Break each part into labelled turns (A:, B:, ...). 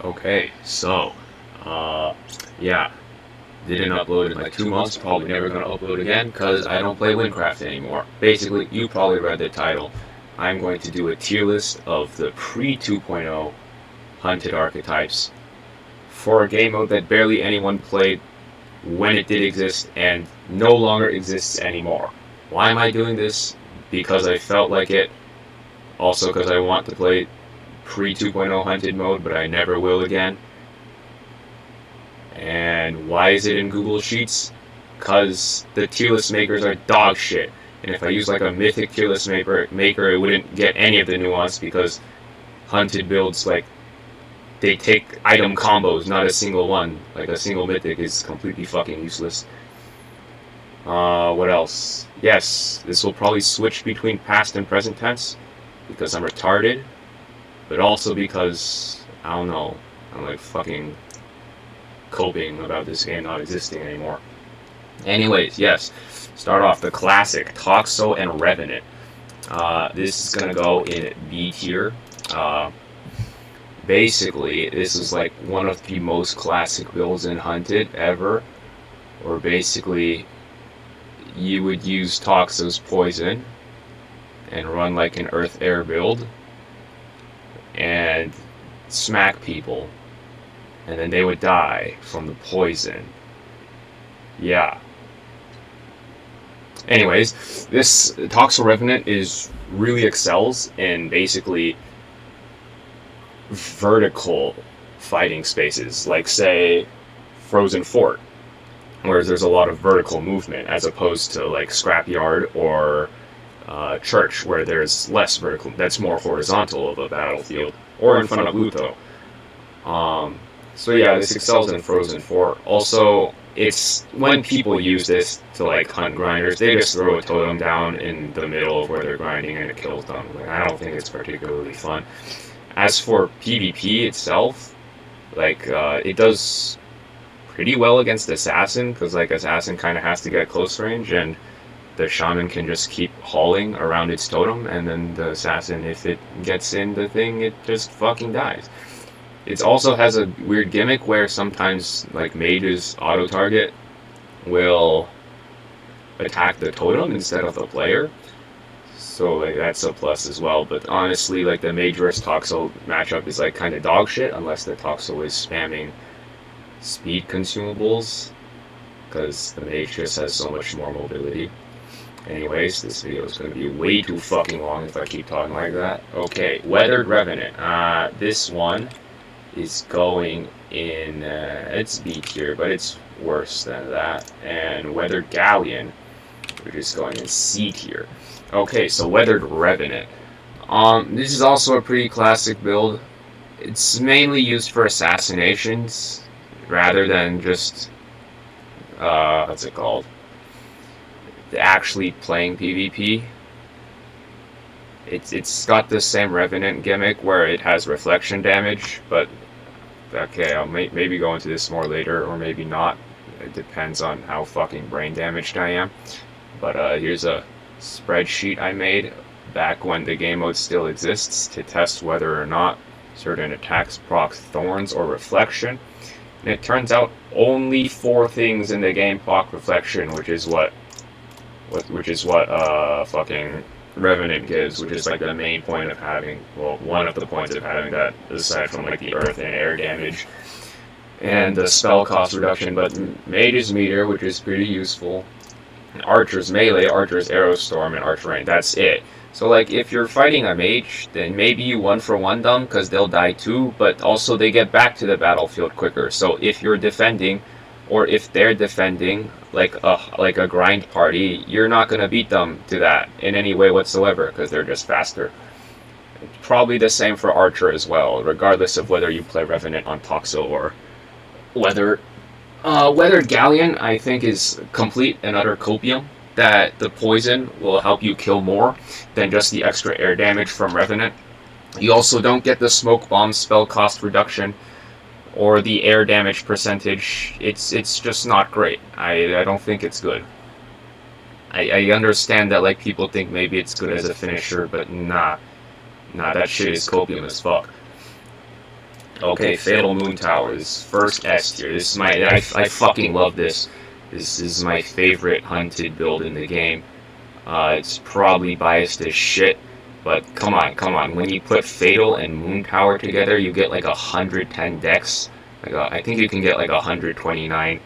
A: Okay, so, yeah, didn't upload in like 2 months, probably never gonna upload again, because I don't play Wynncraft anymore. Basically, you probably read the title. I'm going to do a tier list of the pre-2.0 hunted archetypes for a game mode that barely anyone played when it did exist and no longer exists anymore. Why am I doing this? Because I felt like it. Also because I want to play pre-2.0 hunted mode, but I never will again. And why is it in Google Sheets? Because the tier list makers are dog shit. And if I use like a mythic tier list maker, it wouldn't get any of the nuance because hunted builds, like, they take item combos, not a single one. Like a single mythic is completely fucking useless. What else? Yes, this will probably switch between past and present tense because I'm retarded, but also because, I don't know, I'm like fucking coping about this game not existing anymore. Anyways, yes, start off the classic Toxo and Revenant. This is gonna go in B tier. Basically, this is like one of the most classic builds in Hunted ever, where basically you would use Toxo's poison and run like an Earth Air build and smack people, and then they would die from the poison. Yeah. Anyways, this Toxo Revenant really excels in basically vertical fighting spaces, like say Frozen Fort, where there's a lot of vertical movement, as opposed to like Scrapyard or Church, where there's less vertical. That's more horizontal of a battlefield, or in front of Luto. So yeah, this excels in Frozen Fort. Also, it's when people use this to like hunt grinders, they just throw a totem down in the middle of where they're grinding and it kills them. Like, I don't think it's particularly fun. As for PvP itself, like it does pretty well against Assassin, because like Assassin kind of has to get close range, and the Shaman can just keep hauling around its totem, and then the Assassin, if it gets in the thing, it just fucking dies. It also has a weird gimmick where sometimes like Mage's auto target will attack the totem instead of the player. So like that's a plus as well. But honestly, like the Mage vs Toxo matchup is like kind of dog shit unless the Toxo is spamming speed consumables, because the Mage just has so much more mobility. Anyways, this video is going to be way too fucking long if I keep talking like that. Okay, Weathered Revenant. This one is going in, it's B tier, but it's worse than that. And Weathered Galleon, which is going in C tier. Okay, so Weathered Revenant. This is also a pretty classic build. It's mainly used for assassinations rather than just what's it called? Actually playing PvP. It's got the same Revenant gimmick where it has reflection damage, but okay, I'll maybe go into this more later, or maybe not. It depends on how fucking brain damaged I am. But here's a spreadsheet I made back when the game mode still exists to test whether or not certain attacks proc Thorns or Reflection. And it turns out only 4 things in the game proc Reflection, which is what fucking Revenant gives, which is like the main point of having, well, one of the points of having that, aside from like the earth and air damage and the spell cost reduction. But Mage's Meter, which is pretty useful, Archer's Melee, Archer's Arrow Storm, and Archer Rain. That's it. So like if you're fighting a mage, then maybe you 1-for-1 them because they'll die too, but also they get back to the battlefield quicker. So if you're defending, or if they're defending like a grind party, you're not going to beat them to that in any way whatsoever because they're just faster. Probably the same for Archer as well, regardless of whether you play Revenant on Toxo or Weathered. Weathered Galleon, I think, is complete and utter copium, that the poison will help you kill more than just the extra air damage from Revenant. You also don't get the Smoke Bomb spell cost reduction or the air damage percentage. It's just not great. I don't think it's good. I understand that like people think maybe it's good as a finisher, but nah, that shit is copium as fuck. Okay, Fatal Moon Tower is first S tier. This is I fucking love this. This is my favorite hunted build in the game. It's probably biased as shit, but come on. When you put Fatal and Moon Tower together, you get like 110 dex. I think you can get like 129.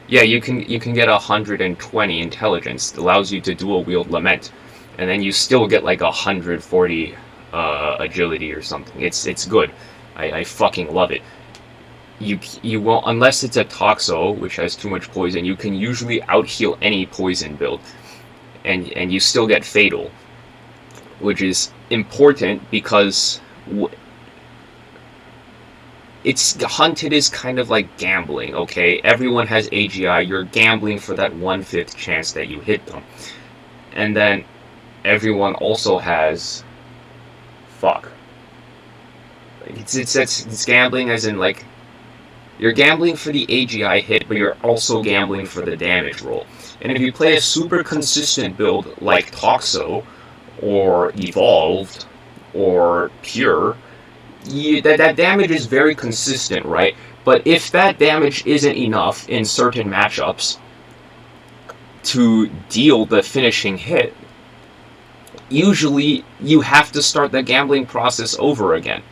A: Yeah, you can get 120 intelligence. It allows you to dual wield Lament, and then you still get like 140 agility or something. It's good. I fucking love it. You won't, unless it's a Toxo, which has too much poison. You can usually out heal any poison build, and you still get Fatal, which is important because it's hunted is kind of like gambling. Okay, everyone has AGI. You're gambling for that 1/5 chance that you hit them, and then everyone also has it's gambling as in like you're gambling for the AGI hit, but you're also gambling for the damage roll. And if you play a super consistent build like Toxo or Evolved or Pure, that damage is very consistent, right? But if that damage isn't enough in certain matchups to deal the finishing hit, usually you have to start the gambling process over again,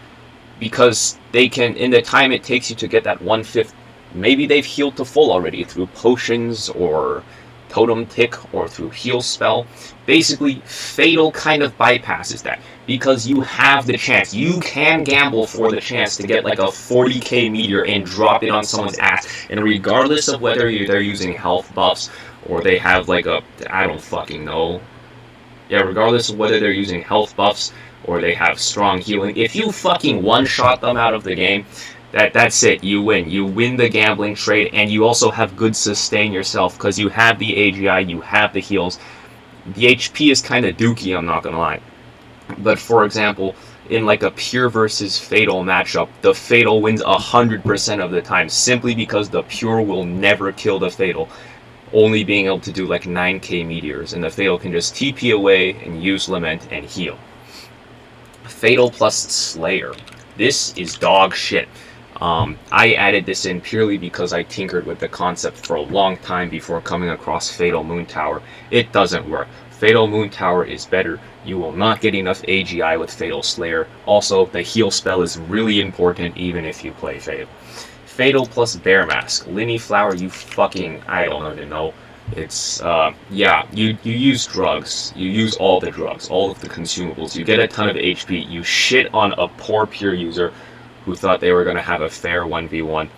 A: because they can, in the time it takes you to get that 1/5, maybe they've healed to full already through potions or totem tick or through heal spell. Basically, Fatal kind of bypasses that, because you have the chance. You can gamble for the chance to get like a 40k meteor and drop it on someone's ass, and regardless of whether they're using health buffs or they have like I don't fucking know. Yeah, regardless of whether they're using health buffs or they have strong healing, if you fucking one-shot them out of the game, that's it. You win. You win the gambling trade, and you also have good sustain yourself because you have the AGI, you have the heals. The HP is kind of dookie, I'm not gonna lie. But for example, in like a Pure versus Fatal matchup, the Fatal wins 100% of the time, simply because the Pure will never kill the Fatal, only being able to do like 9k meteors, and the Fatal can just TP away and use Lament and heal. Fatal plus Slayer. This is dog shit. I added this in purely because I tinkered with the concept for a long time before coming across Fatal Moon Tower. It doesn't work. Fatal Moon Tower is better. You will not get enough AGI with Fatal Slayer. Also, the heal spell is really important even if you play Fatal. Fatal plus Bear Mask. Linny Flower, you fucking, I don't even know. It's, yeah, you use drugs. You use all the drugs, all of the consumables. You get a ton of HP. You shit on a poor Pure user who thought they were going to have a fair 1v1.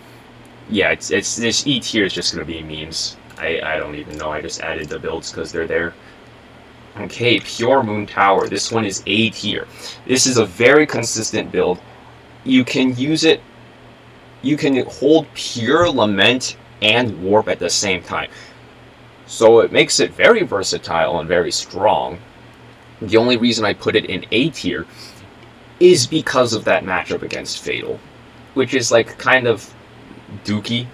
A: Yeah, it's this E tier is just going to be memes. I don't even know. I just added the builds because they're there. Okay, Pure Moon Tower. This one is A tier. This is a very consistent build. You can use it. You can hold Pure, Lament, and Warp at the same time. So it makes it very versatile and very strong. The only reason I put it in A tier is because of that matchup against Fatal, which is like kind of dookie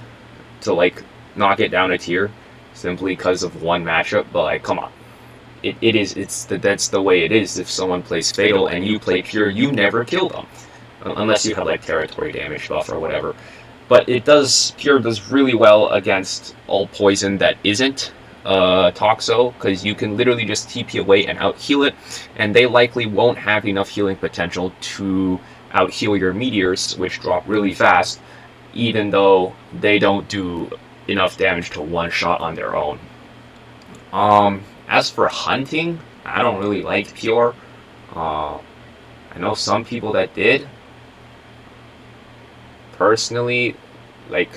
A: to like knock it down a tier simply because of one matchup. But like, come on, that's the way it is. If someone plays Fatal and you play Pure, you never kill them unless you have like territory damage buff or whatever. But Pure does really well against all poison that isn't Toxo, because you can literally just TP away and out heal it, and they likely won't have enough healing potential to out heal your meteors, which drop really fast, even though they don't do enough damage to one shot on their own. As for hunting, I don't really like Pure. I know some people that did. Personally, like,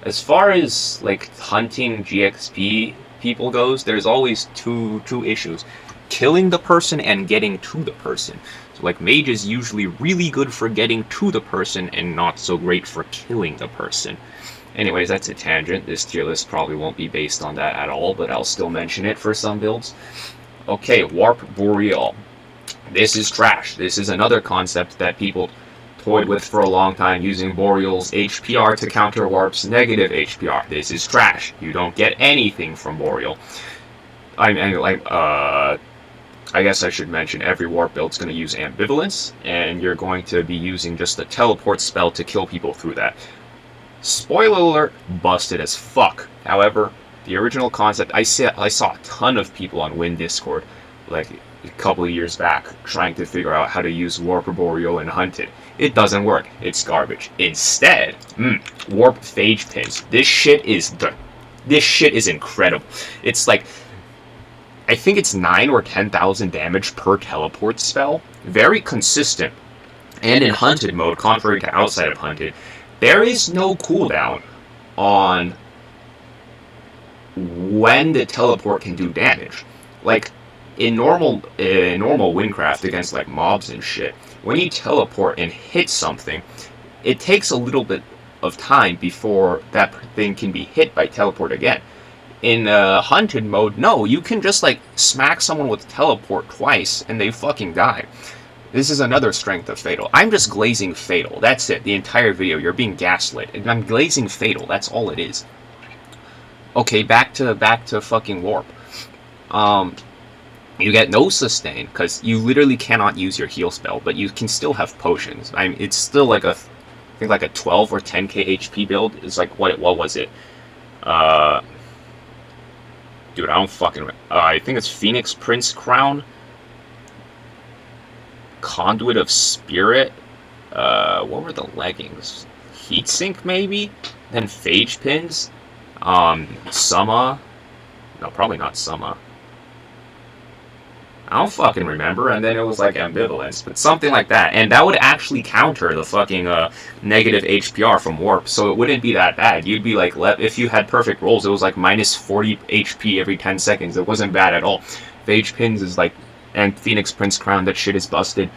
A: as far as like hunting GXP people goes, there's always two issues: killing the person and getting to the person. So like mage is usually really good for getting to the person and not so great for killing the person. Anyways, that's a tangent. This tier list probably won't be based on that at all, but I'll still mention it for some builds. Okay, Warp Boreal. This is trash. This is another concept that people toyed with for a long time, using Boreal's HPR to counter Warp's negative HPR. This is trash. You don't get anything from Boreal. I guess I should mention every warp build's going to use ambivalence, and you're going to be using just the teleport spell to kill people through that. Spoiler alert, busted as fuck. However, the original concept, I saw a ton of people on Wynn Discord, like a couple of years back, trying to figure out how to use Warp Arboreal and Hunted. It doesn't work. It's garbage. Instead, Warp Phage Pins. This shit is incredible. It's like, I think it's 9 or 10,000 damage per teleport spell. Very consistent. And in Hunted mode, contrary to outside of Hunted, there is no cooldown on when the teleport can do damage. Like, in normal Wynncraft against like mobs and shit, when you teleport and hit something, it takes a little bit of time before that thing can be hit by teleport again. In Hunted mode, no, you can just like smack someone with teleport twice and they fucking die. This is another strength of Fatal. I'm just glazing Fatal. That's it. The entire video, you're being gaslit. And I'm glazing Fatal. That's all it is. Okay, back to fucking Warp. You get no sustain because you literally cannot use your heal spell, but you can still have potions. I mean, it's still like I think like a 12 or 10k HP build. It's like what was it? Dude, I don't fucking. I think it's Phoenix Prince Crown. Conduit of Spirit. What were the leggings? Heatsink maybe? Then Phage Pins. Summa. No, probably not Summa. I don't fucking remember. And then it was like Ambivalence, but something like that. And that would actually counter the fucking negative HPR from Warp, so it wouldn't be that bad. You'd be like, if you had perfect rolls, it was like minus 40 HP every 10 seconds. It wasn't bad at all. Phage Pins is like, and Phoenix Prince Crown, that shit is busted.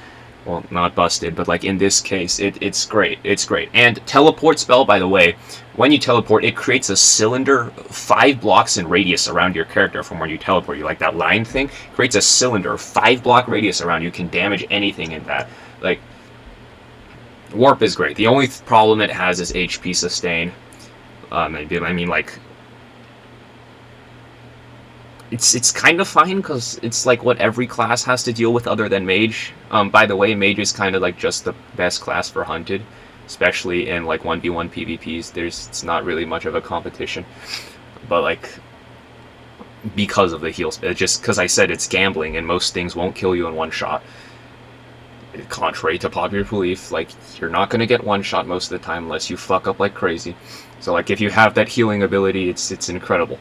A: Well, not busted, but like in this case, it's great. It's great. And teleport spell, by the way, when you teleport, it creates a cylinder 5 blocks in radius around your character from where you teleport. You like that line thing? Creates a cylinder 5 block radius around you. Can damage anything in that. Like, Warp is great. The only problem it has is HP sustain. I mean, like, it's kind of fine because it's like what every class has to deal with other than Mage. By the way, Mage is kind of like just the best class for Hunted, especially in like 1v1 PvPs. It's not really much of a competition, but like because of the heal spell, just because I said it's gambling and most things won't kill you in one shot. Contrary to popular belief, like you're not gonna get one shot most of the time unless you fuck up like crazy. So like if you have that healing ability, it's incredible.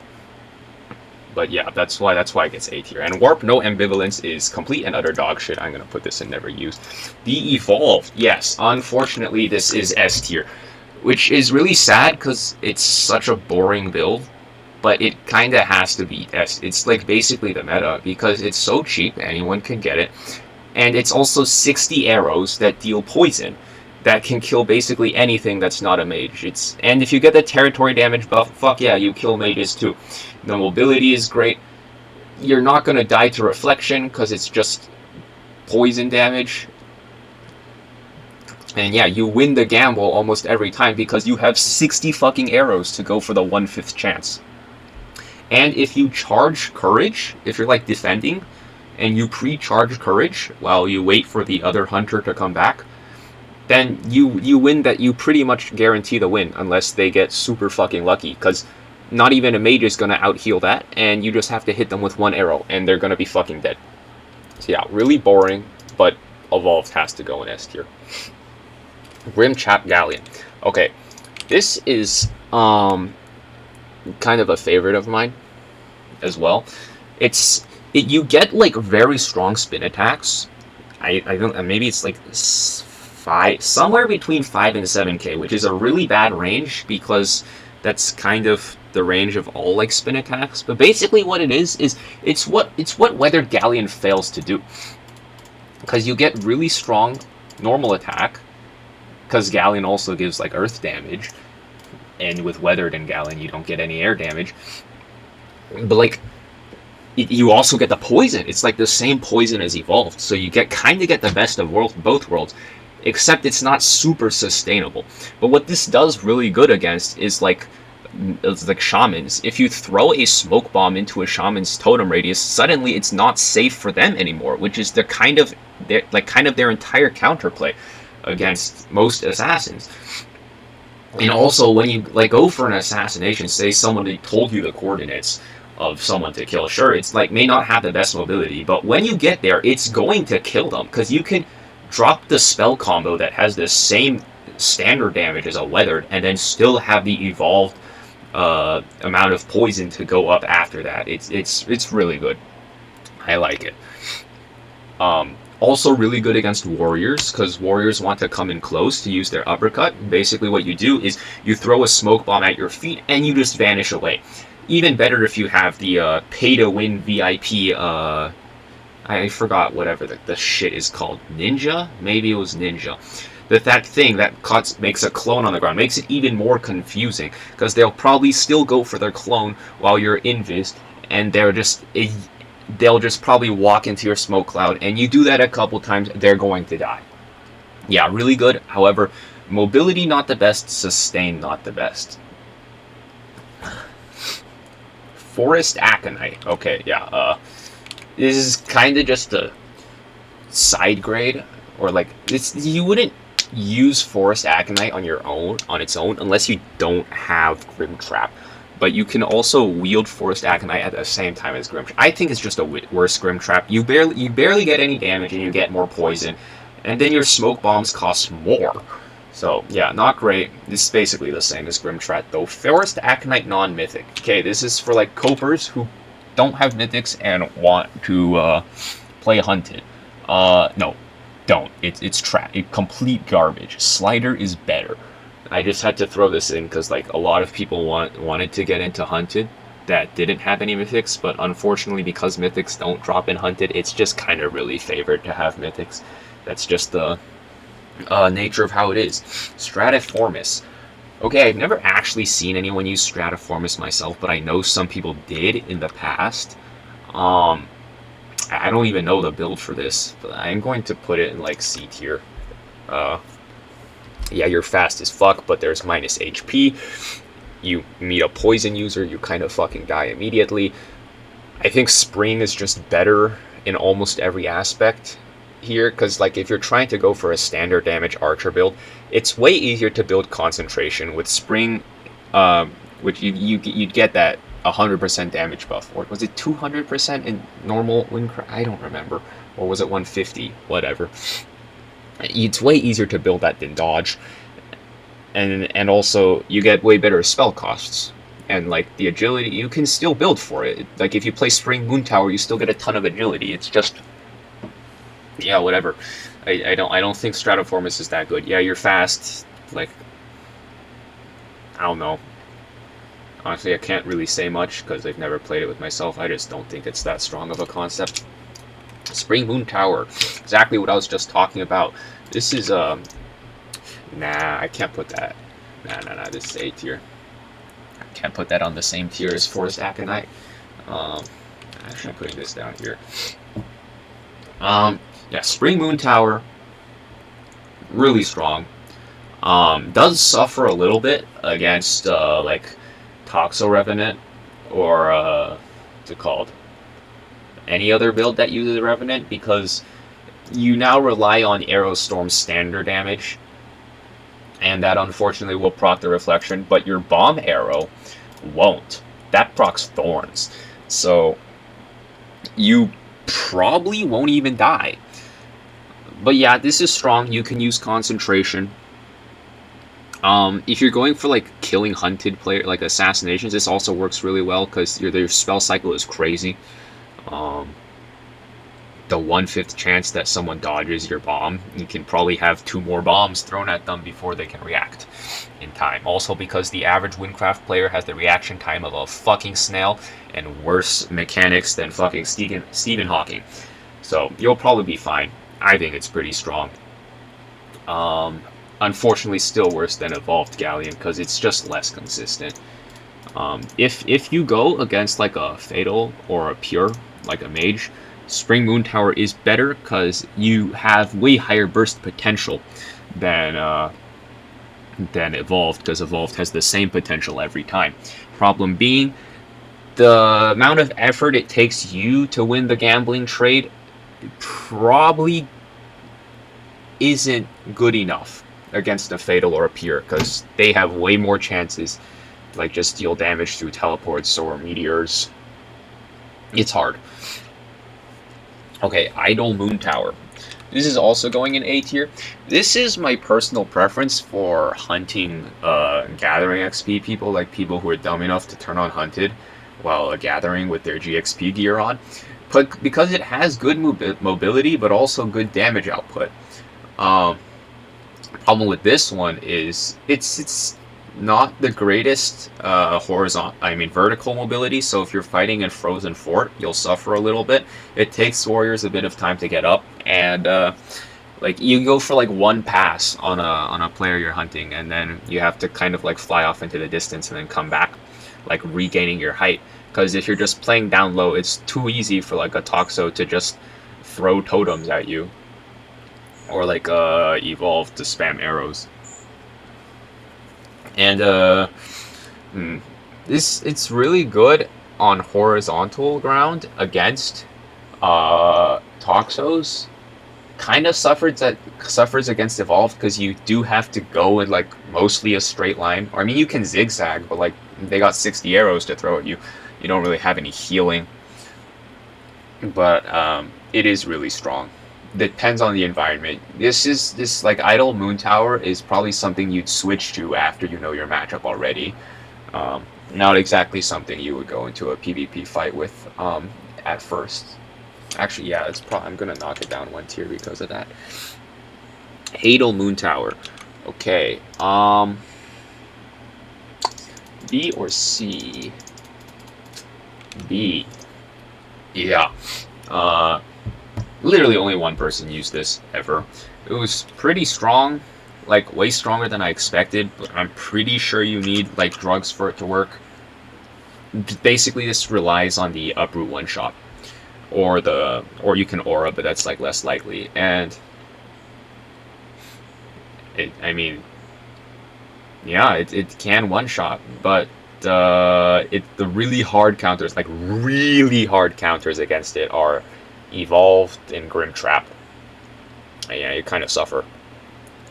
A: But yeah, that's why it gets A tier. And Warp No Ambivalence is complete and utter dog shit. I'm gonna put this in never used. The Evolved, yes, unfortunately this is S tier, which is really sad because it's such a boring build, but it kind of has to be S. It's like basically the meta because it's so cheap, anyone can get it, and it's also 60 arrows that deal poison that can kill basically anything that's not a mage. And if you get the territory damage buff, fuck yeah, you kill mages too. The mobility is great. You're not going to die to reflection because it's just poison damage. And yeah, you win the gamble almost every time because you have 60 fucking arrows to go for the 1/5 chance. And if you charge Courage, if you're like defending, and you pre-charge Courage while you wait for the other hunter to come back, then you win that. You pretty much guarantee the win unless they get super fucking lucky, because not even a mage is going to out-heal that, and you just have to hit them with one arrow, and they're going to be fucking dead. So yeah, really boring, but Evolved has to go in S tier. Grimchap Galleon. Okay, this is kind of a favorite of mine as well. You get like very strong spin attacks. I don't, maybe it's like somewhere between 5 and 7k, which is a really bad range because that's kind of the range of all like spin attacks. But basically what it is it's what Weathered Galleon fails to do, because you get really strong normal attack, because Galleon also gives like earth damage, and with Weathered and Galleon you don't get any air damage, but like you also get the poison. It's like the same poison as Evolved, so you kind of get the best of both worlds, except it's not super sustainable. But what this does really good against is like
B: it's like shamans. If you throw a smoke bomb into a shaman's totem radius, suddenly it's not safe for them anymore, which is kind of their entire counterplay against most assassins. And also, when you go for an assassination, say someone told you the coordinates of someone to kill, sure, it's may not have the best mobility, but when you get there, it's going to kill them, because you can drop the spell combo that has the same standard damage as a weathered, and then still have the evolved amount of poison to go up after that. It's really good. I like it. Also really good against warriors, because warriors want to come in close to use their uppercut. Basically what you do is you throw a smoke bomb at your feet and you just vanish away. Even better if you have the pay-to-win VIP, I forgot whatever the shit is called. Ninja? Maybe it was Ninja. That thing that makes a clone on the ground makes it even more confusing, because they'll probably still go for their clone while you're invis, and they'll just probably walk into your smoke cloud, and you do that a couple times, they're going to die. Yeah, really good. However, mobility not the best, sustain not the best. Forest Aconite. Okay, yeah. This is kind of just a side grade, or you wouldn't use Forest Aconite on its own unless you don't have Wynncraft. But you can also wield Forest Aconite at the same time as Grimtrap. I think it's just a worse Grimtrap. You barely get any damage, and you get more poison, and then your smoke bombs cost more. So yeah, not great. This is basically the same as Grimtrap, though. Forest Aconite non-mythic. Okay, this is for copers who don't have mythics and want to play hunted. No, don't. It's complete garbage. Slider is better. I just had to throw this in because a lot of people wanted to get into hunted that didn't have any mythics, but unfortunately because mythics don't drop in hunted, it's just kind of really favored to have mythics. That's just the nature of how it is. Stratiformis. Okay, I've never actually seen anyone use Stratiformis myself, but I know some people did in the past. I don't even know the build for this, but I'm going to put it in C tier. Yeah, you're fast as fuck, but there's minus HP. You meet a poison user, you kind of fucking die immediately. I think Spring is just better in almost every aspect here, because if you're trying to go for a standard damage archer build, it's way easier to build concentration with Spring, which you'd get that 100% damage buff. Or was it 200% in normal Wynncraft? I don't remember. Or was it 150? Whatever. It's way easier to build that than dodge, and also you get way better spell costs, and the agility, you can still build for it. If you play Spring Moon Tower, you still get a ton of agility. It's just, yeah, whatever. I don't think Stratiformis is that good. Yeah, you're fast. I don't know. Honestly, I can't really say much because I've never played it with myself. I just don't think it's that strong of a concept. Spring Moon Tower, exactly what I was just talking about. This is nah, I can't put that. Nah, this is A tier. I can't put that on the same tier as Forest Aconite. Actually, I'm putting this down here. Yeah, Spring Moon Tower, really strong. Does suffer a little bit against Toxo Revenant, or what's it called? Any other build that uses Revenant, because you now rely on Aerostorm's standard damage, and that unfortunately will proc the reflection, but your bomb arrow won't. That procs thorns, so you probably won't even die. But yeah, this is strong. You can use concentration. If you're going for killing hunted player, assassinations, this also works really well because your spell cycle is crazy. The 1/5 chance that someone dodges your bomb, you can probably have 2 more bombs thrown at them before they can react in time. Also, because the average Wynncraft player has the reaction time of a fucking snail and worse mechanics than fucking Stephen Hawking. So you'll probably be fine. I think it's pretty strong. Unfortunately, still worse than Evolved Galleon because it's just less consistent. If you go against a Fatal or a Pure, a Mage, Spring Moon Tower is better because you have way higher burst potential than than Evolved, because Evolved has the same potential every time. Problem being, the amount of effort it takes you to win the gambling trade probably isn't good enough against a Fatal or a Pier, because they have way more chances, like just deal damage through teleports or meteors. It's hard. Okay, Idle Moon Tower. This is also going in A tier. This is my personal preference for hunting gathering XP people, like people who are dumb enough to turn on Hunted while gathering with their GXP gear on. But because it has good mobility, but also good damage output. Problem with this one is it's not the greatest vertical mobility. So if you're fighting in Frozen Fort, you'll suffer a little bit. It takes warriors a bit of time to get up, and like you go for like one pass on a player you're hunting, and then you have to kind of like fly off into the distance and then come back, like regaining your height. Because if you're just playing down low, it's too easy for like a Toxo to just throw totems at you, or like Evolve to spam arrows. And it's really good on horizontal ground against Toxos. Kind of suffers against Evolve, because you do have to go in like mostly a straight line. Or I mean, you can zigzag, but like they got 60 arrows to throw at you. You don't really have any healing. But it is really strong. Depends on the environment. This like Idle Moon Tower is probably something you'd switch to after you know your matchup already. Not exactly something you would go into a PvP fight with at first. Actually, yeah, I'm gonna knock it down one tier because of that. Idle Moon Tower. Okay. B or C? B. Yeah. Literally only one person used this ever. It was pretty strong, like way stronger than I expected, but I'm pretty sure you need like drugs for it to work. Basically, this relies on the uproot one shot, or you can aura, but that's like less likely. And it can one shot, but the really hard counters, like really hard counters against it, are Evolved and Grim Trap. Yeah, you kind of suffer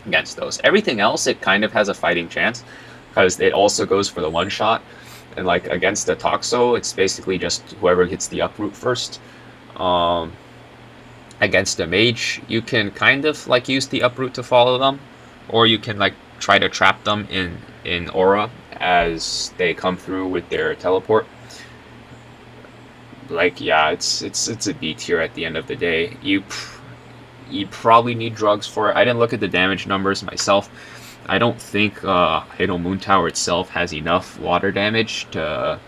B: against those. Everything else, it kind of has a fighting chance, because it also goes for the one shot. And like against the Toxo, it's basically just whoever hits the uproot first. Against a mage, you can kind of like use the uproot to follow them, or you can like try to trap them in aura as they come through with their teleport. Like, yeah, it's a B tier at the end of the day. You probably need drugs for it. I didn't look at the damage numbers myself. I don't think Idle Moon Tower itself has enough water damage to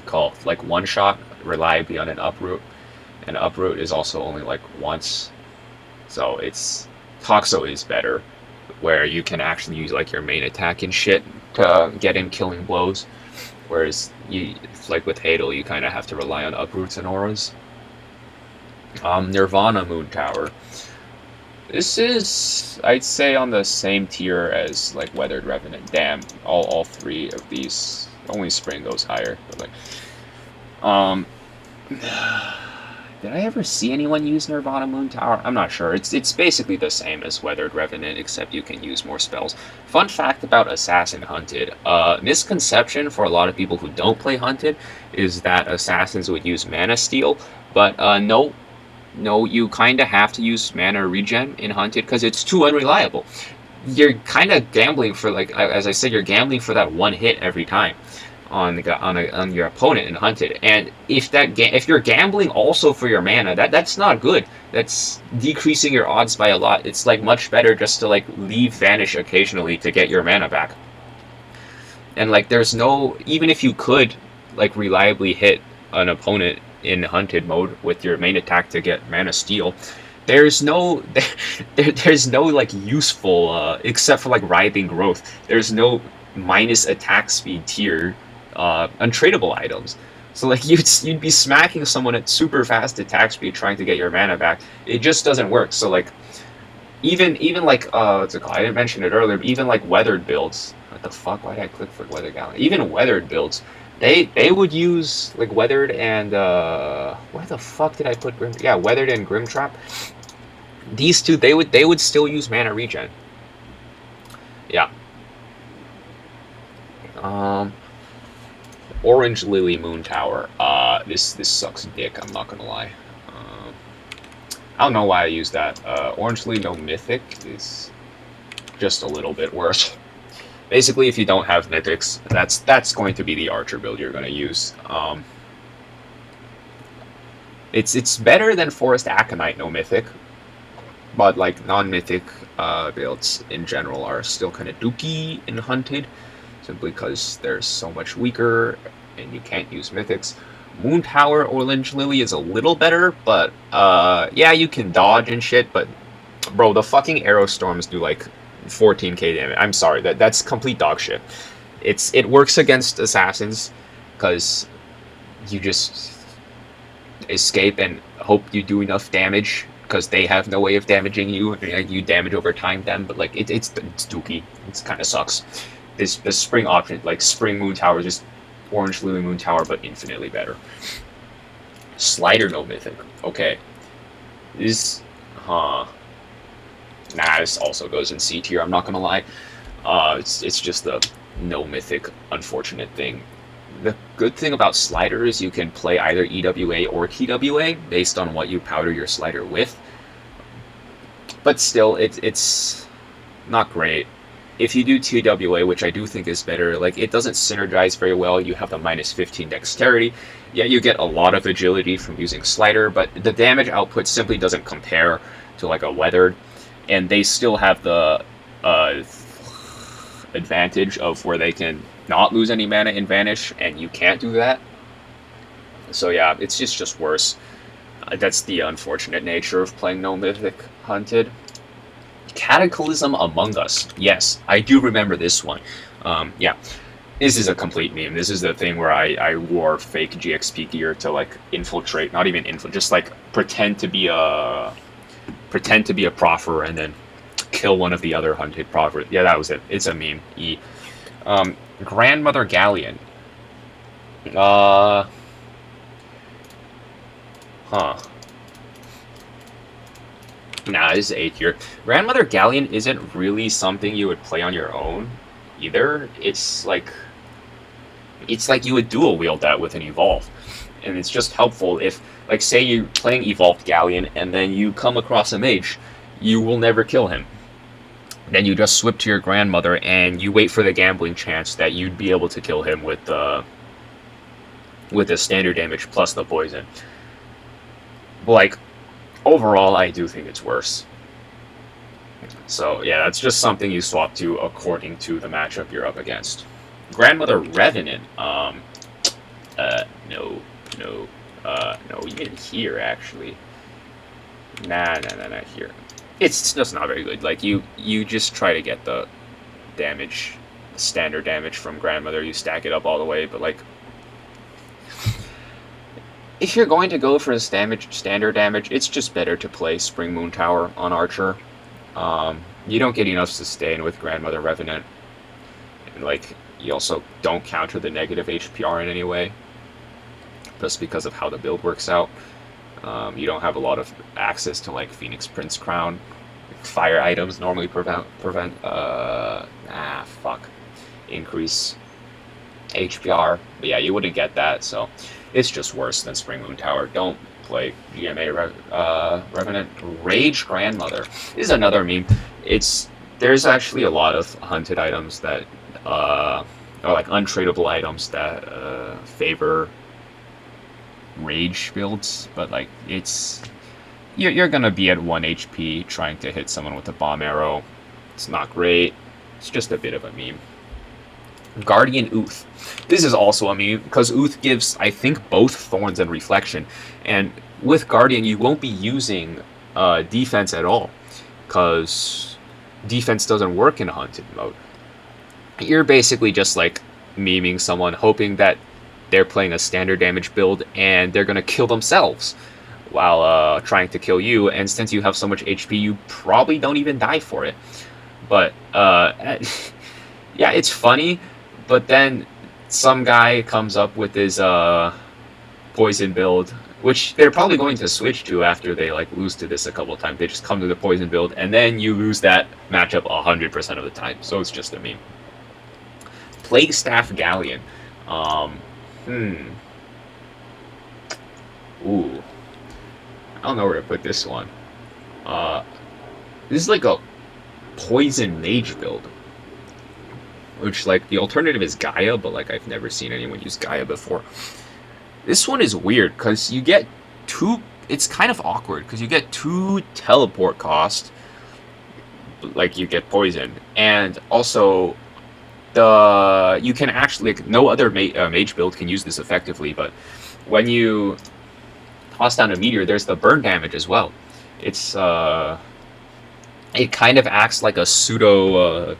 B: call like one shot reliably on an uproot. And uproot is also only like once, so Toxo is better, where you can actually use like your main attack and shit to get in killing blows. Whereas like with Idle, you kind of have to rely on uproots and auras. Nirvana Moon Tower. This is, I'd say, on the same tier as like Weathered Revenant. Damn, all three of these. Only Spring goes higher, but like, did I ever see anyone use Nirvana Moon Tower? I'm not sure. It's basically the same as Weathered Revenant, except you can use more spells. Fun fact about Assassin Hunted. Misconception for a lot of people who don't play Hunted is that Assassins would use Mana Steal, but no, you kind of have to use Mana Regen in Hunted because it's too unreliable. You're kind of gambling for, like, as I said, you're gambling for that one hit every time on your opponent in Hunted, and if you're gambling also for your mana, that's not good. That's decreasing your odds by a lot. It's like much better just to like leave Vanish occasionally to get your mana back. And like there's no, even if you could like reliably hit an opponent in Hunted mode with your main attack to get Mana Steal, there's no like useful except for like Writhing Growth. There's no minus attack speed tier untradeable items. So like you'd be smacking someone at super fast attack speed trying to get your mana back. It just doesn't work. So like even like what's it called? I didn't mention it earlier, but even like weathered builds. What the fuck? Why did I click for weathered galleon? Even weathered builds, they would use like weathered and where the fuck did I put grim? Yeah, weathered and grim trap. These two, they would still use mana regen. Yeah. Orange Lily Moon Tower. This sucks dick. I'm not gonna lie. I don't know why I use that. Orange Lily no mythic is just a little bit worse. Basically, if you don't have mythics, that's going to be the archer build you're gonna use. It's better than Forest Aconite no mythic, but like non-mythic builds in general are still kind of dookie in Hunted, simply because they're so much weaker and you can't use mythics. Moon Tower Orange Lily is a little better, but yeah, you can dodge and shit, but bro, the fucking arrow storms do like 14k damage. I'm sorry, that's complete dog shit. It works against assassins because you just escape and hope you do enough damage because they have no way of damaging you. You damage over time them, but like it's dookie. It kind of sucks. The spring option, like Spring Moon Tower, is just Orange Lily Moon Tower, but infinitely better. Slider no mythic. Okay. This, nah, this also goes in C tier. I'm not gonna lie. It's just the no mythic unfortunate thing. The good thing about Slider is you can play either EWA or TWA based on what you powder your Slider with. But still, it's not great. If you do TWA, which I do think is better, like it doesn't synergize very well. You have the minus 15 dexterity. Yeah, you get a lot of agility from using Slider, but the damage output simply doesn't compare to like a weathered. And they still have the advantage of where they can not lose any mana in Vanish, and you can't do that. So yeah, it's just worse. That's the unfortunate nature of playing no mythic Hunted. Cataclysm Among Us. Yes, I do remember this one. Yeah, this is a complete meme. This is the thing where I wore fake GXP gear to like infiltrate, not even infiltrate, just like pretend to be a proffer and then kill one of the other hunted proffers. Yeah, that was it. It's a meme. Grandmother Galleon. Huh. Nah, this is A tier. Grandmother Galleon isn't really something you would play on your own either. It's like you would dual wield that with an evolve. And it's just helpful if, like, say you're playing evolved Galleon and then you come across a mage, you will never kill him. Then you just swip to your grandmother and you wait for the gambling chance that you'd be able to kill him with the standard damage plus the poison. Like, overall, I do think it's worse. So, yeah, that's just something you swap to according to the matchup you're up against. Grandmother Revenant, no, even here, actually. Nah, here. It's just not very good. Like, you just try to get the damage, standard damage from Grandmother, you stack it up all the way, but, like, if you're going to go for a standard damage, it's just better to play Spring Moon Tower on Archer. You don't get enough sustain with Grandmother Revenant. And, like, you also don't counter the negative HPR in any way, just because of how the build works out. You don't have a lot of access to, like, Phoenix Prince Crown. Fire items normally increase HPR. But yeah, you wouldn't get that, so it's just worse than Spring Moon Tower. Don't play GMA Revenant. Rage Grandmother. This is another meme. There's actually a lot of hunted items that are like untradeable items that favor rage builds, but like you're gonna be at 1 HP trying to hit someone with a bomb arrow. It's not great. It's just a bit of a meme. Guardian Ooth. This is also a meme because Ooth gives, I think, both Thorns and Reflection, and with Guardian you won't be using defense at all because defense doesn't work in a hunted mode. You're basically just like memeing someone, hoping that they're playing a standard damage build and they're gonna kill themselves. while trying to kill you, and since you have so much HP, you probably don't even die for it. But yeah, it's funny, but then some guy comes up with his poison build, which they're probably going to switch to after they like lose to this a couple of times. They just come to the poison build, and then you lose that matchup 100% of the time. So it's just a meme. Plague Staff Galleon. Ooh. I don't know where to put this one. This is like a poison mage build. Which, like, the alternative is Gaia, but, like, I've never seen anyone use Gaia before. This one is weird, because you get two... It's kind of awkward, because you get 2 teleport cost. Like, you get poison. And also, you can actually... Like, no other mage build can use this effectively, but when you toss down a meteor, there's the burn damage as well. It's, it kind of acts like a pseudo...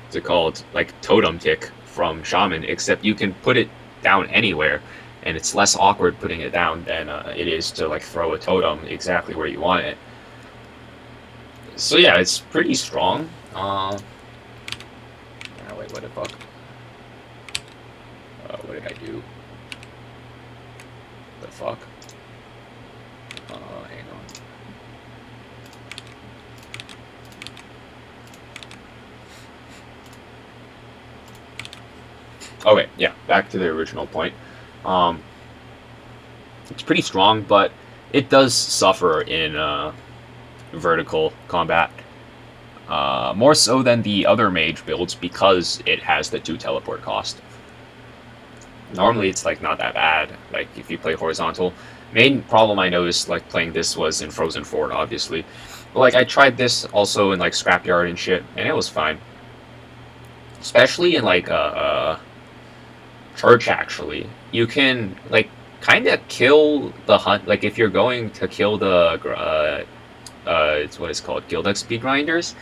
B: what's it called? Like, totem tick from Shaman, except you can put it down anywhere, and it's less awkward putting it down than it is to, like, throw a totem exactly where you want it. So yeah, it's pretty strong. Wait, what the fuck? What did I do? The fuck? Hang on. Okay, yeah, back to the original point. It's pretty strong, but it does suffer in vertical combat. More so than the other mage builds because it has the 2 teleport cost. Normally it's like not that bad, like if you play horizontal. Main problem I noticed like playing this was in Frozen Fort, obviously. But like I tried this also in like Scrapyard and shit, and it was fine. Especially in like Church, actually. You can like kind of kill the hunt, like if you're going to kill the it's what it's called, Guild XP grinders,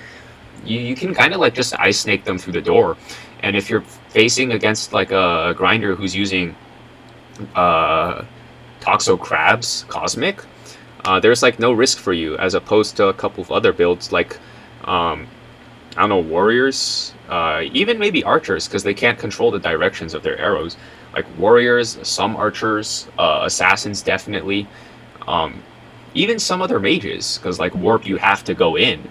B: you can kind of like just ice snake them through the door. And if you're facing against like a grinder who's using Toxo Crabs Cosmic, there's like no risk for you, as opposed to a couple of other builds like I don't know, warriors, even maybe archers, because they can't control the directions of their arrows. Like warriors, some archers, assassins definitely, even some other mages, because like warp you have to go in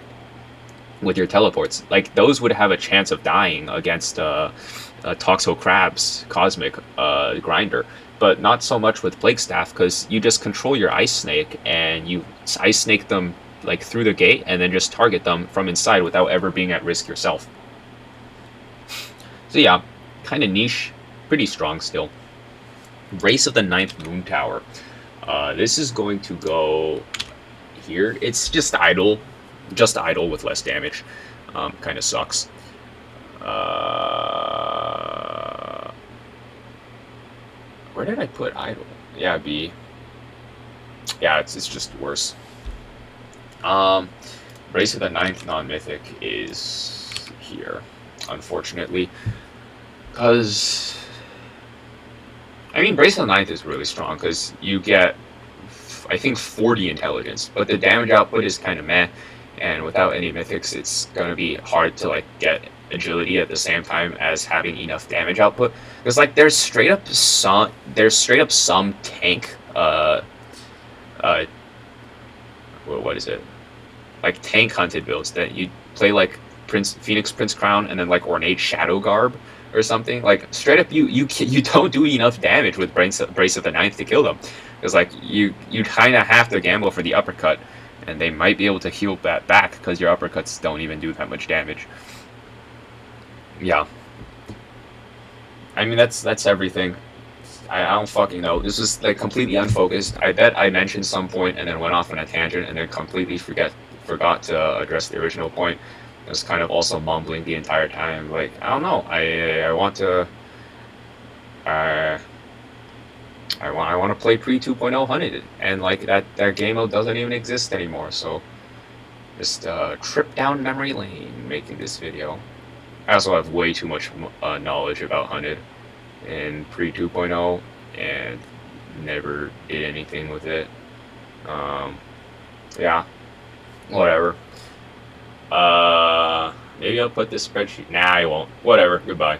B: with your teleports. Like those would have a chance of dying against Toxo Crab's Cosmic Grinder, but not so much with Plague Staff, because you just control your Ice Snake and you Ice Snake them like through the gate and then just target them from inside without ever being at risk yourself. So yeah, kind of niche, pretty strong still. Race of the Ninth Moon Tower. This is going to go here. It's just idle with less damage. Kind of sucks. Where did I put idle? Yeah, B. Yeah, it's just worse. Race of the Ninth non-mythic is here, unfortunately, because I mean, Race of the Ninth is really strong because you get, I think, 40 intelligence, but the damage output is kind of meh, and without any mythics, it's gonna be hard to like get agility at the same time as having enough damage output. Because like there's straight up some tank what is it? Like tank hunted builds that you play like Phoenix Prince Crown and then like Ornate Shadow Garb or something. Like straight up you don't do enough damage with Brace of the Ninth to kill them. Because like you kind of have to gamble for the uppercut, and they might be able to heal that back because your uppercuts don't even do that much damage. Yeah. I mean that's everything. I don't fucking know. This was like completely unfocused. I bet I mentioned some point and then went off on a tangent and then completely forgot to address the original point. I was kind of also mumbling the entire time. Like, I don't know. I want to I want to play Pre-2.0 Hunted, and like that game mode doesn't even exist anymore. So just trip down memory lane making this video. I also have way too much knowledge about Hunted in Pre 2.0 and never did anything with it.
A: Yeah, whatever. Maybe I'll put this spreadsheet. Nah, I won't. Whatever. Goodbye.